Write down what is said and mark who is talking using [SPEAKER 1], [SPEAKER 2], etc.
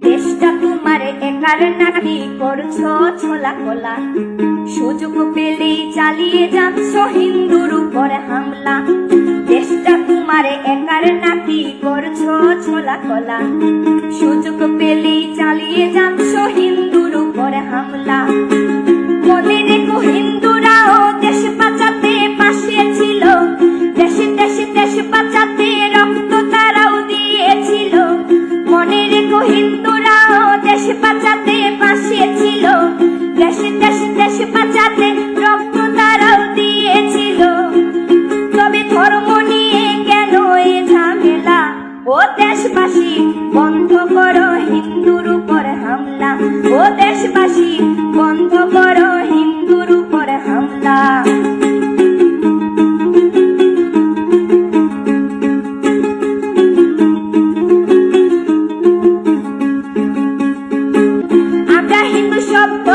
[SPEAKER 1] দেশটা তোমার একার নাকি করছো ছোলা কোলা, সুযোগ পেলেই চালিয়ে যাচ্ছ হিন্দুর উপর হামলা। দেশটা তোমার একার নাকি করছো ছোলা কোলা, সুযোগ পেলেই চালিয়ে যাচ্ছ হিন্দুর উপর হামলা। মনে রেখো হিন্দুরাও দেশ বাঁচাতে পাশে ছিল, দেশে দেশে দেশ বাঁচাতে রক্ত তারাও দিয়েছিল। মনে রেখো হিন্দুরাও দেশ বাঁচাতে পাশে ছিল, দেশে দেশে দেশ বাঁচাতে রক্ত তারাও দিয়েছিল। তবে ধর্ম নিয়ে কেন এ ঝামেলা? ও দেশবাসী বন্ধ করো হিন্দুর উপর হামলা, ও দেশবাসী বন্ধ করো হিন্দুর উপর হামলা। আমরা হিন্দু সভ্য